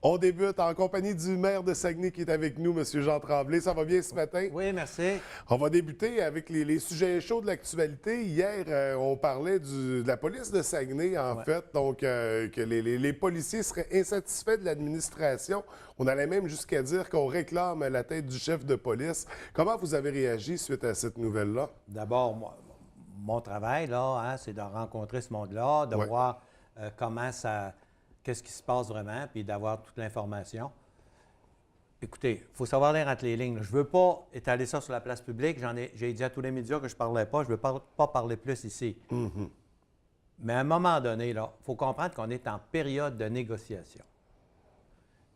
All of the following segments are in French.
On débute en compagnie du maire de Saguenay qui est avec nous, M. Jean Tremblay. Ça va bien ce matin? Oui, merci. On va débuter avec les sujets chauds de l'actualité. Hier, on parlait de la police de Saguenay, en fait, donc que les policiers seraient insatisfaits de l'administration. On allait même jusqu'à dire qu'on réclame la tête du chef de police. Comment vous avez réagi suite à cette nouvelle-là? D'abord, mon travail, là, hein, c'est de rencontrer ce monde-là, de voir comment ça... qu'est-ce qui se passe vraiment, puis d'avoir toute l'information. Écoutez, il faut savoir lire entre les lignes. Je ne veux pas étaler ça sur la place publique. J'ai dit à tous les médias que je ne parlais pas. Je ne veux pas parler plus ici. Mais à un moment donné, il faut comprendre qu'on est en période de négociation.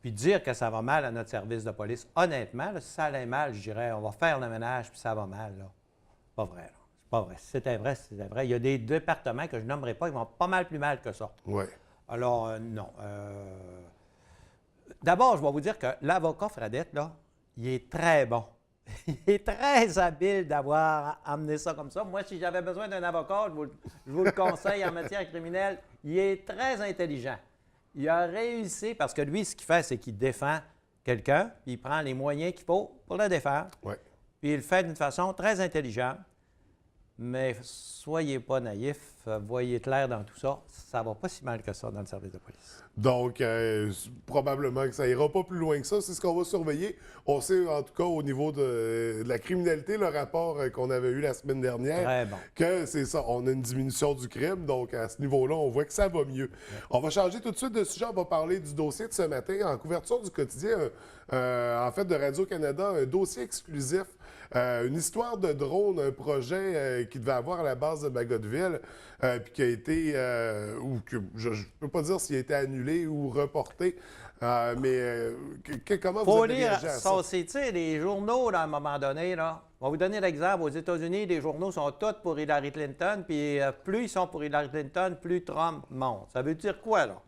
Puis dire que ça va mal à notre service de police, honnêtement, là, si ça allait mal, je dirais, on va faire le ménage, puis ça va mal. Là. C'est pas vrai. C'est pas vrai. Si c'était vrai, c'était vrai. Il y a des départements que je nommerai pas, ils vont pas mal plus mal que ça. Oui. Alors, non. D'abord, je vais vous dire que l'avocat Fradette, là, il est très bon. Il est très habile d'avoir amené ça comme ça. Moi, si j'avais besoin d'un avocat, je vous le conseille en matière criminelle, il est très intelligent. Il a réussi, parce que lui, ce qu'il fait, c'est qu'il défend quelqu'un, puis il prend les moyens qu'il faut pour le défendre. Oui. Puis il le fait d'une façon très intelligente. Mais soyez pas naïfs, voyez clair dans tout ça, ça va pas si mal que ça dans le service de police. Donc, probablement que ça ira pas plus loin que ça. C'est ce qu'on va surveiller. On sait, en tout cas, au niveau de la criminalité, le rapport qu'on avait eu la semaine dernière, Très bon. que c'est ça, on a une diminution du crime. Donc, à ce niveau-là, on voit que ça va mieux. On va changer tout de suite de sujet. On va parler du dossier de ce matin. En couverture du quotidien, en fait, de Radio-Canada, un dossier exclusif. Une histoire de drone, un projet qui devait avoir à la base de Bagotville, puis qui a été, ou que je ne peux pas dire s'il a été annulé ou reporté, mais comment vous avez réagi à ça? C'est, tu sais, les journaux, là, à un moment donné, là, on va vous donner l'exemple. Aux États-Unis, les journaux sont tous pour Hillary Clinton, puis plus ils sont pour Hillary Clinton, plus Trump monte. Ça veut dire quoi, là?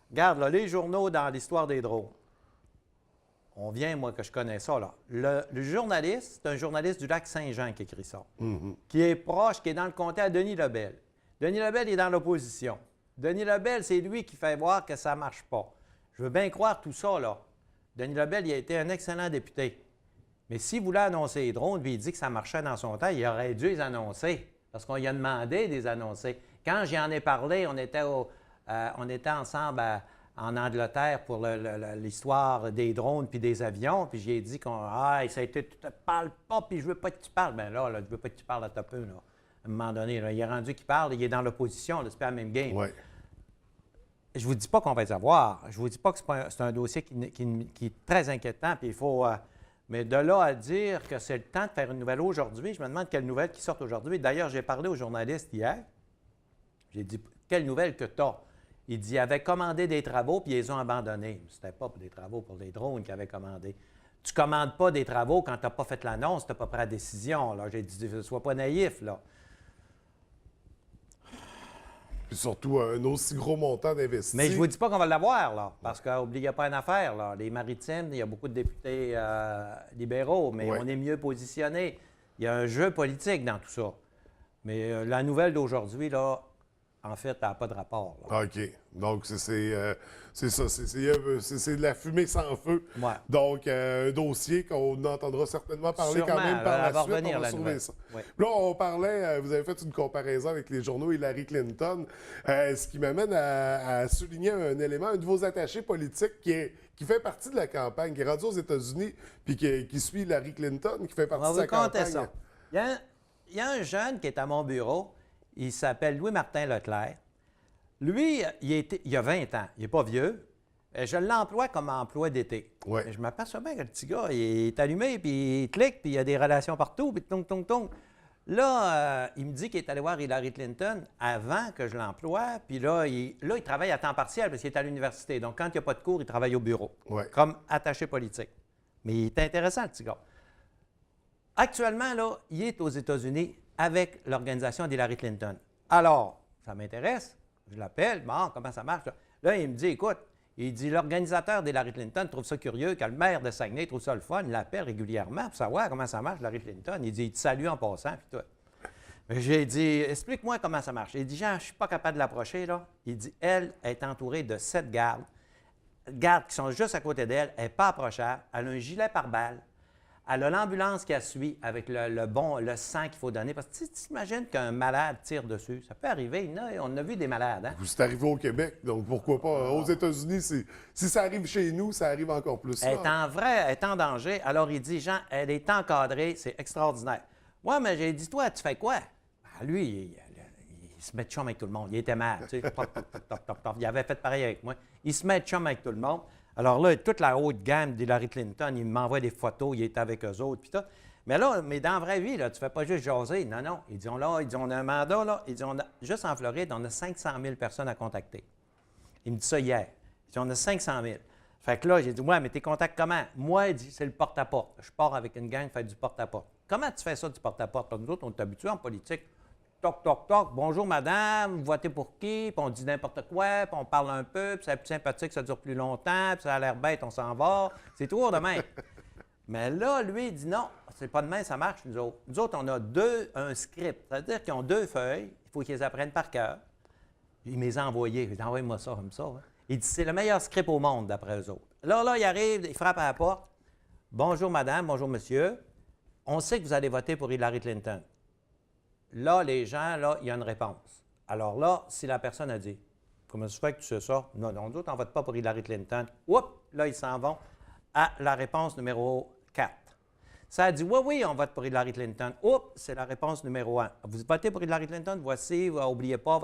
Regarde, là, les journaux dans l'histoire des drones. On vient, moi, que je connais ça, là. Le journaliste, c'est un journaliste du Lac-Saint-Jean qui écrit ça, qui est proche, qui est dans le comté à Denis Lebel. Denis Lebel est dans l'opposition. Denis Lebel, c'est lui qui fait voir que ça ne marche pas. Je veux bien croire tout ça, là. Denis Lebel, il a été un excellent député. Mais s'il voulait annoncer les drones, puis il dit que ça marchait dans son temps, il aurait dû les annoncer, parce qu'on lui a demandé de les annoncer. Quand j'en ai parlé, on était ensemble en Angleterre pour l'histoire des drones puis des avions, puis j'ai dit ça a été, tu te parles pas, puis je veux pas que tu parles. Bien là, je veux pas que tu parles à ta peu, là. À un moment donné, là, il est rendu qu'il parle, il est dans l'opposition, c'est pas la même game. Ouais. Je vous dis pas qu'on va les avoir. Je vous dis pas que c'est un dossier qui est très inquiétant, puis il faut... mais de là à dire que c'est le temps de faire une nouvelle aujourd'hui, je me demande quelle nouvelle qui sort aujourd'hui. D'ailleurs, j'ai parlé aux journalistes hier. J'ai dit, quelle nouvelle que tu as? Il dit, il avait commandé des travaux, puis ils les ont abandonnés. C'était pas pour des travaux, pour des drones qu'il avait commandé. Tu commandes pas des travaux quand tu n'as pas fait l'annonce, tu n'as pas pris la décision. J'ai dit, ne sois pas naïf, là. Puis surtout, un aussi gros montant d'investissement. Mais je ne vous dis pas qu'on va l'avoir, là, parce qu'oubliez pas une affaire, là. Les Maritimes, il y a beaucoup de députés libéraux, mais on est mieux positionnés. Il y a un jeu politique dans tout ça. Mais la nouvelle d'aujourd'hui, là, en fait, elle n'a pas de rapport. Là. OK. Donc, c'est ça. C'est de la fumée sans feu. Ouais. Donc, un dossier qu'on entendra certainement parler quand même par la suite. On va sauver ça. Ouais. Là, on parlait, vous avez fait une comparaison avec les journaux Hillary Clinton, ce qui m'amène à souligner un élément, un de vos attachés politiques qui fait partie de la campagne, qui est rendu aux États-Unis, puis qui suit Hillary Clinton, qui fait partie de sa campagne. Ça. Il y a un jeune qui est à mon bureau. Il s'appelle Louis-Martin Leclerc. Lui, il a 20 ans. Il n'est pas vieux. Je l'emploie comme emploi d'été. Ouais. Je m'aperçois bien que le petit gars, il est allumé, puis il clique, puis il y a des relations partout, puis tong, tong, tong. Là, il me dit qu'il est allé voir Hillary Clinton avant que je l'emploie, puis là, il travaille à temps partiel parce qu'il est à l'université. Donc, quand il n'y a pas de cours, il travaille au bureau, comme attaché politique. Mais il est intéressant, le petit gars. Actuellement, là, il est aux États-Unis avec l'organisation d'Hillary Clinton. Alors, ça m'intéresse, je l'appelle, bon, comment ça marche? Là, il me dit, écoute, il dit, l'organisateur d'Hillary Clinton trouve ça curieux, que le maire de Saguenay trouve ça le fun, il l'appelle régulièrement pour savoir comment ça marche, Hillary Clinton. Il dit, il te salue en passant, puis tout. J'ai dit, explique-moi comment ça marche. Il dit, Jean, je ne suis pas capable de l'approcher, là. Il dit, elle est entourée de 7 gardes. gardes qui sont juste à côté d'elle, elle n'est pas approchable, elle a un gilet pare-balles, elle a l'ambulance qui la suit avec le sang qu'il faut donner. Parce que tu t'imagines qu'un malade tire dessus. Ça peut arriver. On a vu des malades. Hein? C'est arrivé au Québec, donc pourquoi pas? Aux États-Unis, si ça arrive chez nous, ça arrive encore plus. Elle est en danger. Alors, il dit, Jean, elle est encadrée, c'est extraordinaire. Ouais, mais j'ai dit, toi, tu fais quoi? Ben, lui, il se met de chum avec tout le monde. Il était mal. Tu sais. Il avait fait pareil avec moi. Il se met de chum avec tout le monde. Alors là, toute la haute gamme d'Hillary Clinton, il m'envoie des photos, il est avec eux autres, puis tout. Mais là, dans la vraie vie, là, tu ne fais pas juste jaser. Non, non. Ils disent, on a un mandat, là. Ils disent, juste en Floride, on a 500 000 personnes à contacter. Il me dit ça hier. Il dit, on a 500 000. Fait que là, j'ai dit, ouais, mais tes contacts comment? Moi, il dit, c'est le porte-à-porte. Je pars avec une gang faire du porte-à-porte. Comment tu fais ça, du porte-à-porte? Parce que nous autres, on est habitués en politique. Toc, toc, toc. Bonjour, madame. Vous votez pour qui? Puis on dit n'importe quoi. Puis on parle un peu. Puis c'est plus sympathique, ça dure plus longtemps. Puis ça a l'air bête, on s'en va. C'est toujours de même. Mais là, lui, il dit non, c'est pas de même, ça marche, nous autres. Nous autres, on a un script. C'est-à-dire qu'ils ont 2 feuilles. Il faut qu'ils les apprennent par cœur. Il me les a envoyés. Il dit, envoie-moi ça comme ça. Hein. Il dit, c'est le meilleur script au monde, d'après eux autres. Là, il arrive, il frappe à la porte. Bonjour, madame. Bonjour, monsieur. On sait que vous allez voter pour Hillary Clinton. Là, les gens, là, il y a une réponse. Alors là, si la personne a dit, comment ça se fait que tu sais ça? Non, nous autres, on ne vote pas pour Hillary Clinton. Oups, là, ils s'en vont à la réponse numéro 4. Ça a dit, oui, on vote pour Hillary Clinton. Oups, c'est la réponse numéro 1. Vous votez pour Hillary Clinton? Voici, n'oubliez pas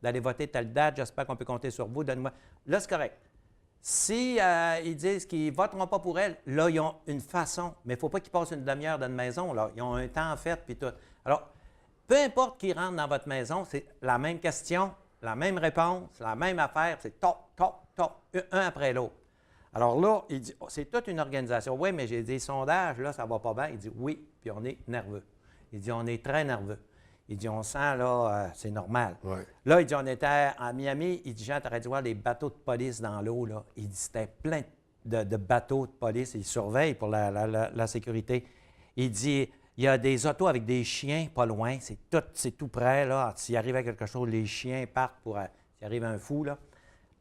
d'aller voter telle date. J'espère qu'on peut compter sur vous. Donne-moi. Là, c'est correct. Si ils disent qu'ils ne voteront pas pour elle, là, ils ont une façon. Mais il ne faut pas qu'ils passent une demi-heure dans une maison. Là. Ils ont un temps fait, puis tout. Alors, peu importe qui rentre dans votre maison, c'est la même question, la même réponse, la même affaire. C'est toc, toc, toc, un après l'autre. Alors là, il dit, c'est toute une organisation. Oui, mais j'ai des sondages, là, ça va pas bien. Il dit, oui, puis on est nerveux. Il dit, on est très nerveux. Il dit, on sent, là, c'est normal. Ouais. Là, il dit, on était à Miami. Il dit, Jean, t'aurais dû voir les bateaux de police dans l'eau, là. Il dit, c'était plein de bateaux de police. Ils surveillent pour la sécurité. Il dit, il y a des autos avec des chiens pas loin. C'est tout près, là. S'il arrivait quelque chose, les chiens partent pour... S'il arrive un fou, là.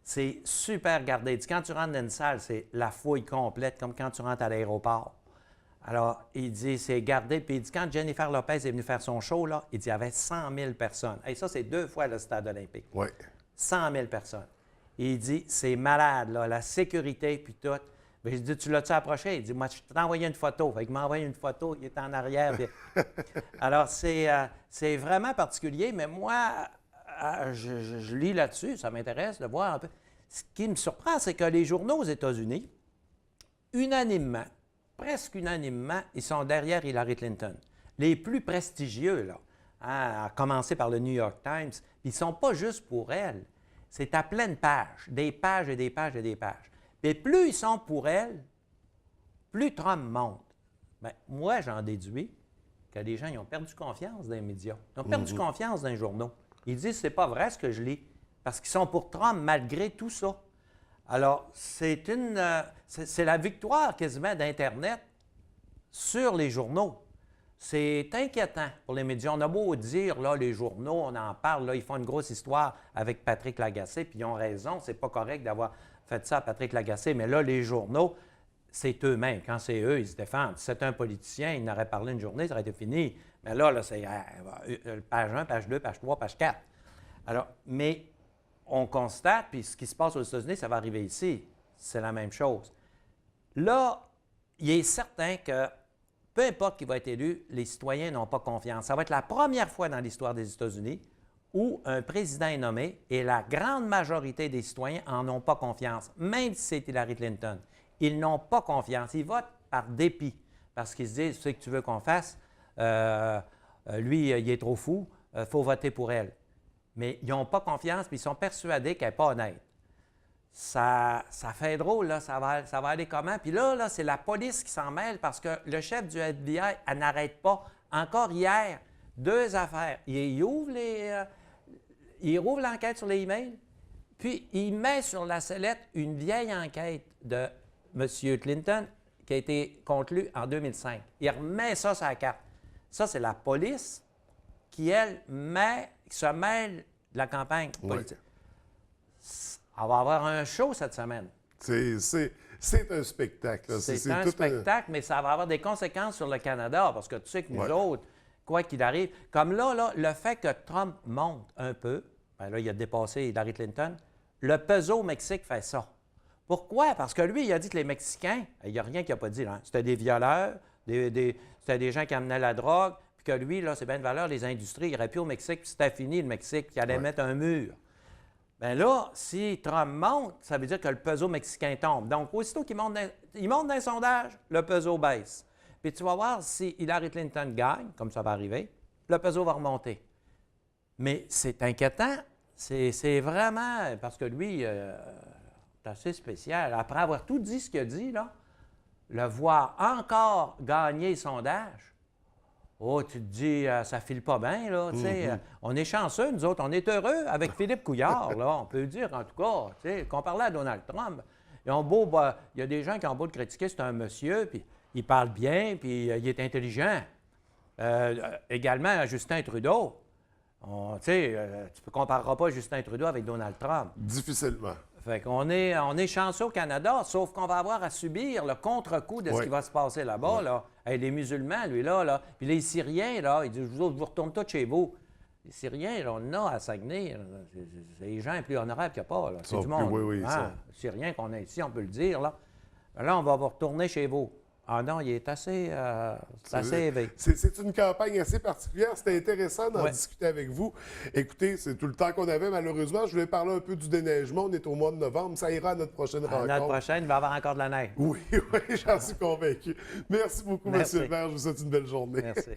C'est super gardé. Il dit, quand tu rentres dans une salle, c'est la fouille complète, comme quand tu rentres à l'aéroport. Alors, il dit, c'est gardé. Puis il dit, quand Jennifer Lopez est venue faire son show, là, il dit, il y avait 100 000 personnes. Et ça, c'est 2 fois le stade olympique. Oui. 100 000 personnes. Et il dit, c'est malade, là, la sécurité, puis tout. Mais je dis, tu l'as-tu approché? Il dit, moi, je t'ai envoyé une photo. Fait qu'il m'a envoyé une photo, il est en arrière. Puis... Alors, c'est vraiment particulier, mais moi, je lis là-dessus, ça m'intéresse de voir un peu. Ce qui me surprend, c'est que les journaux aux États-Unis, unanimement, presque unanimement, ils sont derrière Hillary Clinton. Les plus prestigieux, là, hein, à commencer par le New York Times, ils ne sont pas juste pour elle. C'est à pleine page, des pages et des pages et des pages. Et plus ils sont pour elle, plus Trump monte. Bien, moi, j'en déduis que les gens ils ont perdu confiance dans les médias. Ils ont perdu confiance dans les journaux. Ils disent, c'est pas vrai ce que je lis, parce qu'ils sont pour Trump malgré tout ça. Alors, c'est la victoire quasiment d'Internet sur les journaux. C'est inquiétant pour les médias. On a beau dire, là, les journaux, on en parle, là, ils font une grosse histoire avec Patrick Lagacé, puis ils ont raison, c'est pas correct d'avoir fait ça à Patrick Lagacé, mais là, les journaux, c'est eux-mêmes. Quand c'est eux, ils se défendent. Si c'était un politicien, il n'aurait parlé une journée, ça aurait été fini. Mais là c'est page 1, page 2, page 3, page 4. Alors, mais on constate, puis ce qui se passe aux États-Unis, ça va arriver ici. C'est la même chose. Là, il est certain que peu importe qui va être élu, les citoyens n'ont pas confiance. Ça va être la première fois dans l'histoire des États-Unis où un président est nommé et la grande majorité des citoyens n'en ont pas confiance, même si c'est Hillary Clinton. Ils n'ont pas confiance. Ils votent par dépit parce qu'ils se disent, c'est ce que tu veux qu'on fasse, lui, il est trop fou, il faut voter pour elle. Mais ils n'ont pas confiance, puis ils sont persuadés qu'elle n'est pas honnête. Ça fait drôle, là, ça va aller comment? Puis là, c'est la police qui s'en mêle parce que le chef du FBI, elle n'arrête pas. Encore hier, 2 affaires. Il rouvre l'enquête sur les emails, puis il met sur la sellette une vieille enquête de M. Clinton qui a été conclue en 2005. Il remet ça sur la carte. Ça, c'est la police qui, elle, se mêle de la campagne politique. On va avoir un show cette semaine. C'est un spectacle. Là. C'est un tout spectacle, mais ça va avoir des conséquences sur le Canada, parce que tu sais que nous autres, quoi qu'il arrive, comme là, le fait que Trump monte un peu, ben là, il a dépassé Hillary Clinton, le peso au Mexique fait ça. Pourquoi? Parce que lui, il a dit que les Mexicains, il n'y a rien qu'il n'a pas dit, là, c'était des violeurs, c'était des gens qui amenaient la drogue, puis que lui, là, c'est bien de valeur, les industries, il n'aurait plus au Mexique, puis c'était fini le Mexique, puis il allait mettre un mur. Bien là, si Trump monte, ça veut dire que le peso mexicain tombe. Donc, aussitôt qu'il monte dans les sondages, le peso baisse. Puis tu vas voir si Hillary Clinton gagne, comme ça va arriver, le peso va remonter. Mais c'est inquiétant. C'est vraiment... Parce que lui, c'est assez spécial. Après avoir tout dit ce qu'il a dit, là, le voir encore gagner les sondages, oh, tu te dis, ça file pas bien, là, tu sais. On est chanceux, nous autres, on est heureux avec Philippe Couillard, là, on peut le dire, en tout cas, tu sais, qu'on parlait à Donald Trump. Il y a des gens qui ont beau le critiquer, c'est un monsieur, puis il parle bien, puis il est intelligent. Également, à Justin Trudeau. Tu ne compareras pas Justin Trudeau avec Donald Trump. Difficilement. Fait qu'on est chanceux au Canada, sauf qu'on va avoir à subir le contre-coup de ce qui va se passer là-bas. Là. Hey, les musulmans, lui, là. Puis les Syriens, là, ils disent, vous retournez tous chez vous. Les Syriens, là, on a à Saguenay. C'est les gens les plus honorables qu'il n'y a pas. Là. C'est du monde. Oui, ça. Les Syriens qu'on a ici, on peut le dire. Là, on va vous retourner chez vous. Ah non, il est assez éveillé. C'est une campagne assez particulière. C'était intéressant d'en discuter avec vous. Écoutez, c'est tout le temps qu'on avait, malheureusement. Je voulais parler un peu du déneigement. On est au mois de novembre. Ça ira à notre prochaine rencontre. Notre prochaine, il va y avoir encore de la neige. Oui, j'en suis convaincu. Merci beaucoup, M. le maire. Je vous souhaite une belle journée. Merci.